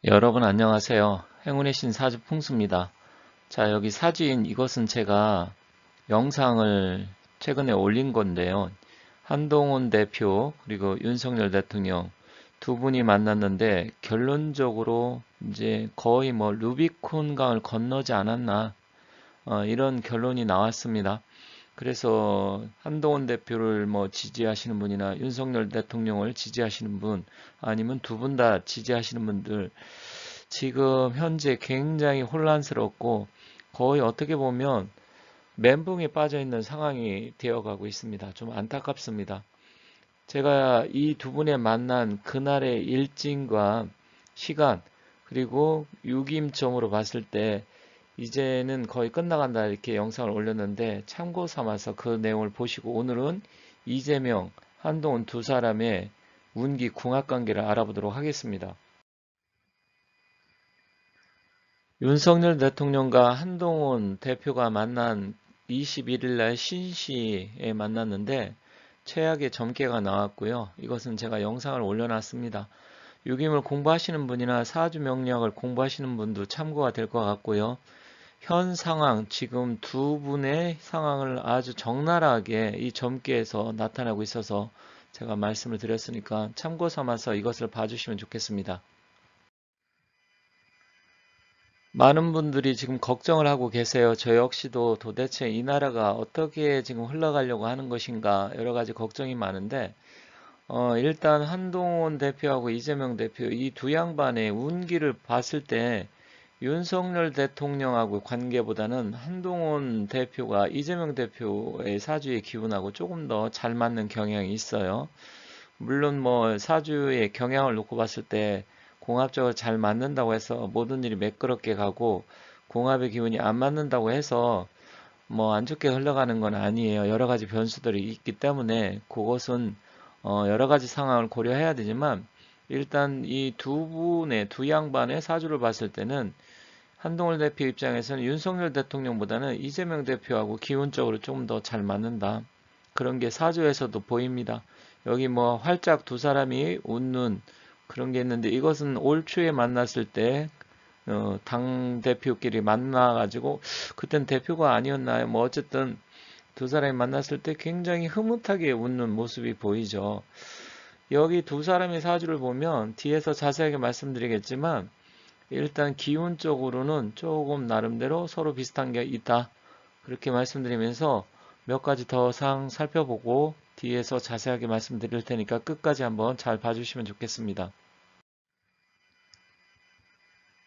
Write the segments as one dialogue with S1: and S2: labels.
S1: 여러분 안녕하세요. 행운의 신 사주 풍수입니다. 자, 여기 사진 이것은 제가 영상을 최근에 올린 건데요. 한동훈 대표 그리고 윤석열 대통령 두 분이 만났는데 결론적으로 이제 거의 뭐 루비콘 강을 건너지 않았나 이런 결론이 나왔습니다. 그래서 한동훈 대표를 뭐 지지하시는 분이나 윤석열 대통령을 지지하시는 분 아니면 두 분 다 지지하시는 분들 지금 현재 굉장히 혼란스럽고 거의 어떻게 보면 멘붕에 빠져 있는 상황이 되어가고 있습니다. 좀 안타깝습니다. 제가 이 두 분의 만난 그날의 일진과 시간 그리고 유기임점으로 봤을 때 이제는 거의 끝나간다 이렇게 영상을 올렸는데 참고 삼아서 그 내용을 보시고 오늘은 이재명, 한동훈 두 사람의 운기 궁합관계를 알아보도록 하겠습니다. 윤석열 대통령과 한동훈 대표가 만난 21일 날 신시에 만났는데 최악의 점괘가 나왔고요. 이것은 제가 영상을 올려놨습니다. 유기물 공부하시는 분이나 사주 명리학을 공부하시는 분도 참고가 될 것 같고요. 현 상황, 지금 두 분의 상황을 아주 적나라하게 이 점괘에서 나타나고 있어서 제가 말씀을 드렸으니까 참고 삼아서 이것을 봐주시면 좋겠습니다. 많은 분들이 지금 걱정을 하고 계세요. 저 역시도 도대체 이 나라가 어떻게 지금 흘러가려고 하는 것인가 여러 가지 걱정이 많은데 일단 한동훈 대표하고 이재명 대표 이 두 양반의 운기를 봤을 때 윤석열 대통령하고 관계보다는 한동훈 대표가 이재명 대표의 사주의 기운하고 조금 더 잘 맞는 경향이 있어요. 물론 뭐 사주의 경향을 놓고 봤을 때 공합적으로 잘 맞는다고 해서 모든 일이 매끄럽게 가고 공합의 기운이 안 맞는다고 해서 뭐 안 좋게 흘러가는 건 아니에요. 여러 가지 변수들이 있기 때문에 그것은 여러 가지 상황을 고려해야 되지만 일단 이 두 분의 두 양반의 사주를 봤을 때는 한동훈 대표 입장에서는 윤석열 대통령보다는 이재명 대표하고 기운적으로 조금 더 잘 맞는다. 그런 게 사주에서도 보입니다. 여기 뭐 활짝 두 사람이 웃는 그런 게 있는데 이것은 올 초에 만났을 때 당 대표끼리 만나가지고 그땐 대표가 아니었나요? 뭐 어쨌든 두 사람이 만났을 때 굉장히 흐뭇하게 웃는 모습이 보이죠. 여기 두 사람의 사주를 보면 뒤에서 자세하게 말씀드리겠지만 일단 기운적으로는 조금 나름대로 서로 비슷한 게 있다. 그렇게 말씀드리면서 몇 가지 더 사항 살펴보고 뒤에서 자세하게 말씀드릴 테니까 끝까지 한번 잘 봐주시면 좋겠습니다.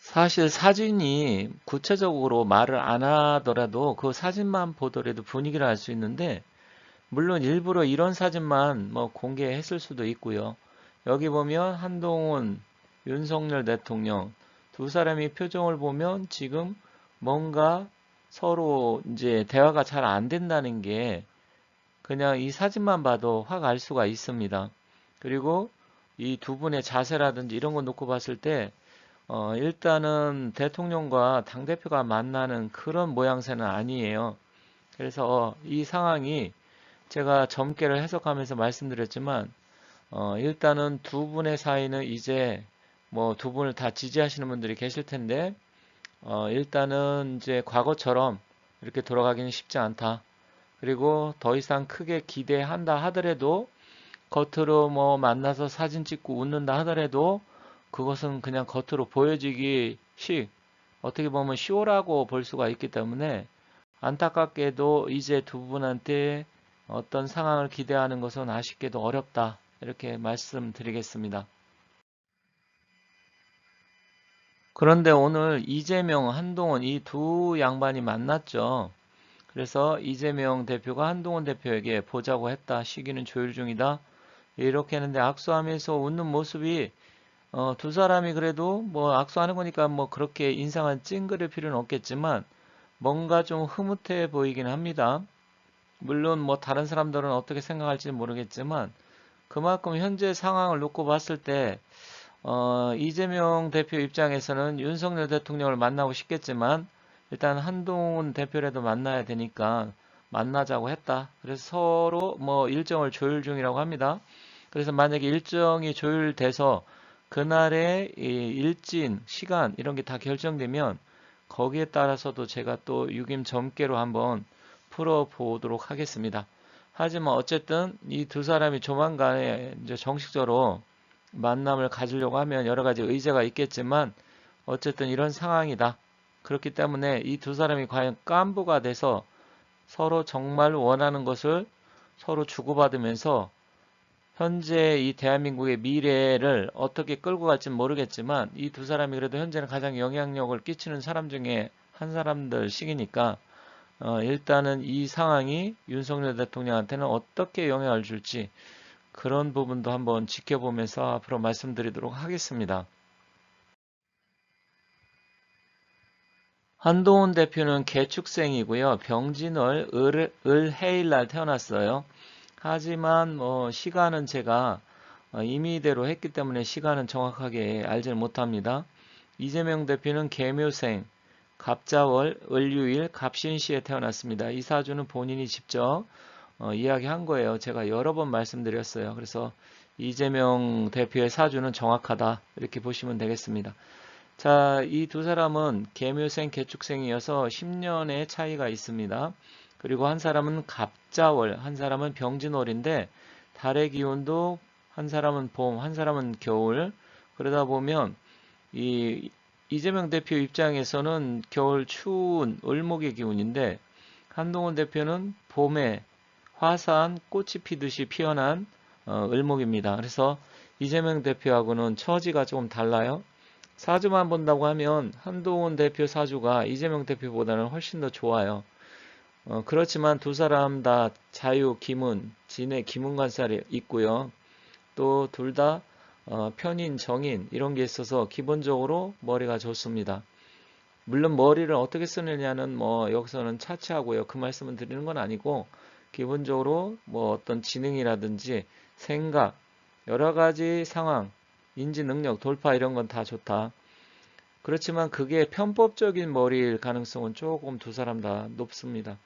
S1: 사실 사진이 구체적으로 말을 안 하더라도 그 사진만 보더라도 분위기를 알 수 있는데 물론 일부러 이런 사진만 뭐 공개했을 수도 있고요. 여기 보면 한동훈, 윤석열 대통령 두 사람이 표정을 보면 지금 뭔가 서로 이제 대화가 잘 안 된다는 게 그냥 이 사진만 봐도 확 알 수가 있습니다. 그리고 이 두 분의 자세라든지 이런 거 놓고 봤을 때 일단은 대통령과 당대표가 만나는 그런 모양새는 아니에요. 그래서 이 상황이 제가 점괘를 해석하면서 말씀드렸지만 일단은 두 분의 사이는 이제 뭐 두 분을 다 지지하시는 분들이 계실 텐데 일단은 이제 과거처럼 이렇게 돌아가기는 쉽지 않다. 그리고 더 이상 크게 기대한다 하더라도 겉으로 뭐 만나서 사진 찍고 웃는다 하더라도 그것은 그냥 겉으로 보여지기 어떻게 보면 쇼라고 볼 수가 있기 때문에 안타깝게도 이제 두 분한테 어떤 상황을 기대하는 것은 아쉽게도 어렵다. 이렇게 말씀드리겠습니다. 그런데 오늘 이재명, 한동훈 이 두 양반이 만났죠. 그래서 이재명 대표가 한동훈 대표에게 보자고 했다. 시기는 조율 중이다. 이렇게 했는데 악수하면서 웃는 모습이 두 사람이 그래도 뭐 악수하는 거니까 뭐 그렇게 인상을 찡그릴 필요는 없겠지만 뭔가 좀 흐뭇해 보이긴 합니다. 물론 뭐 다른 사람들은 어떻게 생각할지는 모르겠지만 그만큼 현재 상황을 놓고 봤을 때 이재명 대표 입장에서는 윤석열 대통령을 만나고 싶겠지만 일단 한동훈 대표라도 만나야 되니까 만나자고 했다. 그래서 서로 뭐 일정을 조율 중이라고 합니다. 그래서 만약에 일정이 조율돼서 그날의 이 일진, 시간 이런 게 다 결정되면 거기에 따라서도 제가 또 유김점괘로 한번 풀어보도록 하겠습니다. 하지만 어쨌든 이 두 사람이 조만간에 이제 정식적으로 만남을 가지려고 하면 여러 가지 의제가 있겠지만 어쨌든 이런 상황이다. 그렇기 때문에 이 두 사람이 과연 깐부가 돼서 서로 정말 원하는 것을 서로 주고받으면서 현재 이 대한민국의 미래를 어떻게 끌고 갈지는 모르겠지만 이 두 사람이 그래도 현재는 가장 영향력을 끼치는 사람 중에 한 사람들씩이니까 일단은 이 상황이 윤석열 대통령한테는 어떻게 영향을 줄지 그런 부분도 한번 지켜보면서 앞으로 말씀드리도록 하겠습니다. 한동훈 대표는 개축생이고요. 병진월 을해일날 태어났어요. 하지만 시간은 제가 임의대로 했기 때문에 시간은 정확하게 알지는 못합니다. 이재명 대표는 계묘생, 갑자월, 을유일, 갑신시에 태어났습니다. 이 사주는 본인이 직접 이야기한 거예요. 제가 여러 번 말씀드렸어요. 그래서 이재명 대표의 사주는 정확하다 이렇게 보시면 되겠습니다. 자, 이 두 사람은 계묘생, 개축생이어서 10년의 차이가 있습니다. 그리고 한 사람은 갑자월, 한 사람은 병진월인데 달의 기운도 한 사람은 봄, 한 사람은 겨울. 그러다 보면 이 이재명 대표 입장에서는 겨울 추운 을목의 기운인데 한동훈 대표는 봄에 화사한 꽃이 피듯이 피어난 을목입니다. 그래서 이재명 대표하고는 처지가 조금 달라요. 사주만 본다고 하면 한동훈 대표 사주가 이재명 대표보다는 훨씬 더 좋아요. 그렇지만 두 사람 다 자유, 기문, 진의 기문관살이 있고요. 또 둘 다 편인, 정인 이런 게 있어서 기본적으로 머리가 좋습니다. 물론 머리를 어떻게 쓰느냐는 여기서는 차치하고요. 그 말씀을 드리는 건 아니고 기본적으로 어떤 지능이라든지 생각, 여러 가지 상황, 인지 능력, 돌파 이런 건 다 좋다. 그렇지만 그게 편법적인 머리일 가능성은 조금 두 사람 다 높습니다.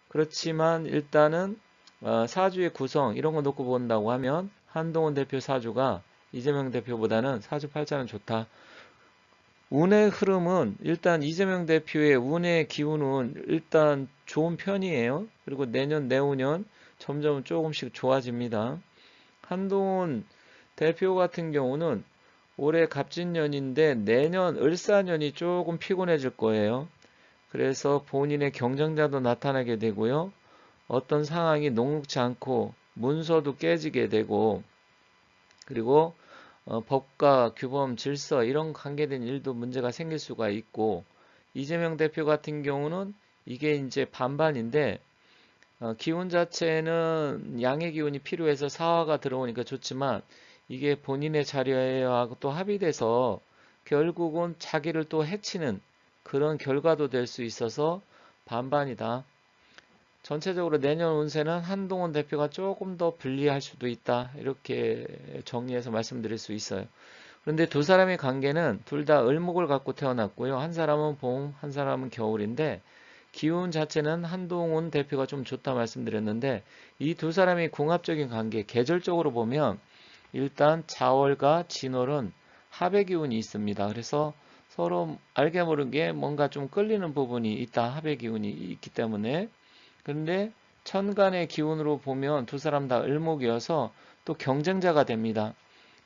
S1: 그렇지만 일단은 사주의 구성 이런 거 놓고 본다고 하면 한동훈 대표 사주가 이재명 대표보다는 사주 팔자는 좋다. 운의 흐름은 일단 이재명 대표의 운의 기운은 일단 좋은 편이에요. 그리고 내년, 내후년 점점 조금씩 좋아집니다. 한동훈 대표 같은 경우는 올해 갑진년인데 내년 을사년이 조금 피곤해질 거예요. 그래서 본인의 경쟁자도 나타나게 되고요. 어떤 상황이 녹록지 않고 문서도 깨지게 되고 그리고 법과 규범, 질서 이런 관계된 일도 문제가 생길 수가 있고 이재명 대표 같은 경우는 이게 이제 반반인데 기운 자체는 양의 기운이 필요해서 사화가 들어오니까 좋지만 이게 본인의 자리하고 또 합의돼서 결국은 자기를 또 해치는 그런 결과도 될 수 있어서 반반이다. 전체적으로 내년 운세는 한동훈 대표가 조금 더 불리할 수도 있다. 이렇게 정리해서 말씀드릴 수 있어요. 그런데 두 사람의 관계는 둘 다 을목을 갖고 태어났고요. 한 사람은 봄, 한 사람은 겨울인데 기운 자체는 한동훈 대표가 좀 좋다 말씀드렸는데 이 두 사람의 궁합적인 관계, 계절적으로 보면 일단 자월과 진월은 합의 기운이 있습니다. 그래서 서로 알게 모르게 뭔가 좀 끌리는 부분이 있다. 합의 기운이 있기 때문에. 그런데 천간의 기운으로 보면 두 사람 다 을목이어서 또 경쟁자가 됩니다.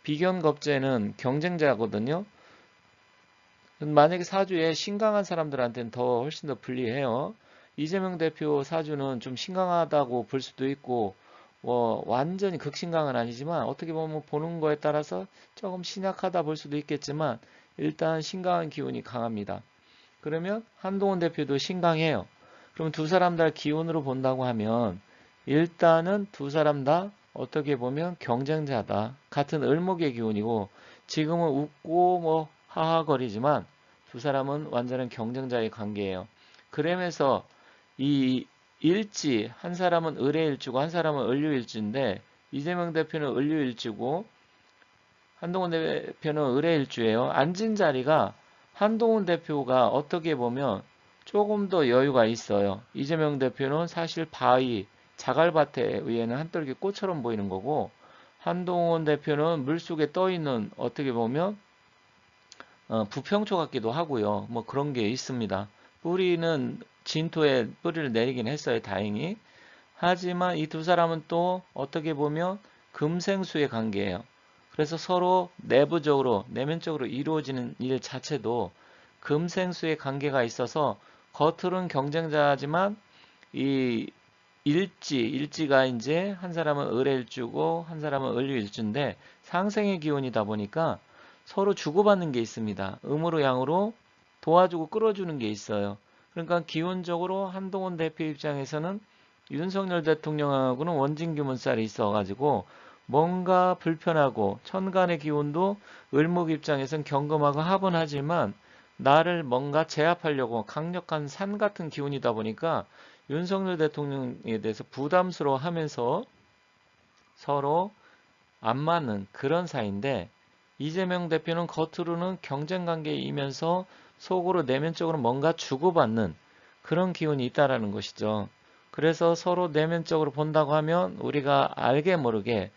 S1: 비견겁재는 경쟁자거든요. 만약에 사주에 신강한 사람들한테는 더 훨씬 더 불리해요. 이재명 대표 사주는 좀 신강하다고 볼 수도 있고 완전히 극신강은 아니지만 어떻게 보면 보는 거에 따라서 조금 신약하다 볼 수도 있겠지만 일단 신강한 기운이 강합니다. 그러면 한동훈 대표도 신강해요. 그럼 두 사람 다 기운으로 본다고 하면 일단은 두 사람 다 어떻게 보면 경쟁자다. 같은 을목의 기운이고 지금은 웃고 하하거리지만 두 사람은 완전한 경쟁자의 관계예요. 그러면서 이 일지 한 사람은 을의 일주고 한 사람은 을유일주인데 이재명 대표는 을유일주고 한동훈 대표는 을의 일주예요. 앉은 자리가 한동훈 대표가 어떻게 보면 조금 더 여유가 있어요. 이재명 대표는 사실 바위, 자갈밭에 의해는 한떨기 꽃처럼 보이는 거고 한동훈 대표는 물속에 떠 있는 어떻게 보면 부평초 같기도 하고요. 뭐 그런 게 있습니다. 뿌리는 진토에 뿌리를 내리긴 했어요. 다행히. 하지만 이 두 사람은 또 어떻게 보면 금생수의 관계예요. 그래서 서로 내부적으로, 내면적으로 이루어지는 일 자체도 금생수의 관계가 있어서 겉으로는 경쟁자지만 이 일지가 이제 한 사람은 을일주고 한 사람은 을유일주인데 상생의 기운이다 보니까 서로 주고받는 게 있습니다. 음으로 양으로 도와주고 끌어주는 게 있어요. 그러니까 기본적으로 한동훈 대표 입장에서는 윤석열 대통령하고는 원진규문살이 있어가지고 뭔가 불편하고 천간의 기운도 을목 입장에선 경금하고 합은 하지만 나를 뭔가 제압하려고 강력한 산 같은 기운이다 보니까 윤석열 대통령에 대해서 부담스러워 하면서 서로 안 맞는 그런 사이인데 이재명 대표는 겉으로는 경쟁 관계이면서 속으로 내면적으로 뭔가 주고받는 그런 기운이 있다라는 것이죠. 그래서 서로 내면적으로 본다고 하면 우리가 알게 모르게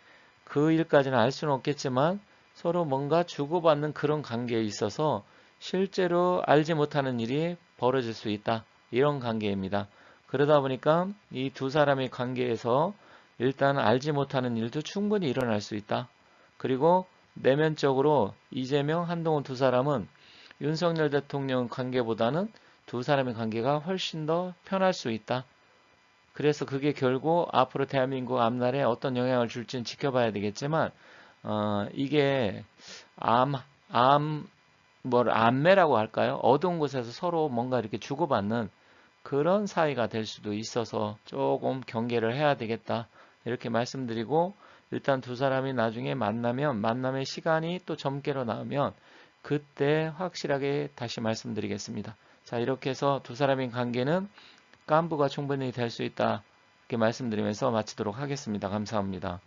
S1: 그 일까지는 알 수는 없겠지만 서로 뭔가 주고받는 그런 관계에 있어서 실제로 알지 못하는 일이 벌어질 수 있다. 이런 관계입니다. 그러다 보니까 이 두 사람의 관계에서 일단 알지 못하는 일도 충분히 일어날 수 있다. 그리고 내면적으로 이재명, 한동훈 두 사람은 윤석열 대통령 관계보다는 두 사람의 관계가 훨씬 더 편할 수 있다. 그래서 그게 결국 앞으로 대한민국 앞날에 어떤 영향을 줄지는 지켜봐야 되겠지만 이게 암, 암매라고 할까요? 어두운 곳에서 서로 뭔가 이렇게 주고받는 그런 사이가 될 수도 있어서 조금 경계를 해야 되겠다. 이렇게 말씀드리고 일단 두 사람이 나중에 만나면 만남의 시간이 또 점괘로 나오면 그때 확실하게 다시 말씀드리겠습니다. 자, 이렇게 해서 두 사람의 관계는 깐부가 충분히 될 수 있다. 이렇게 말씀드리면서 마치도록 하겠습니다. 감사합니다.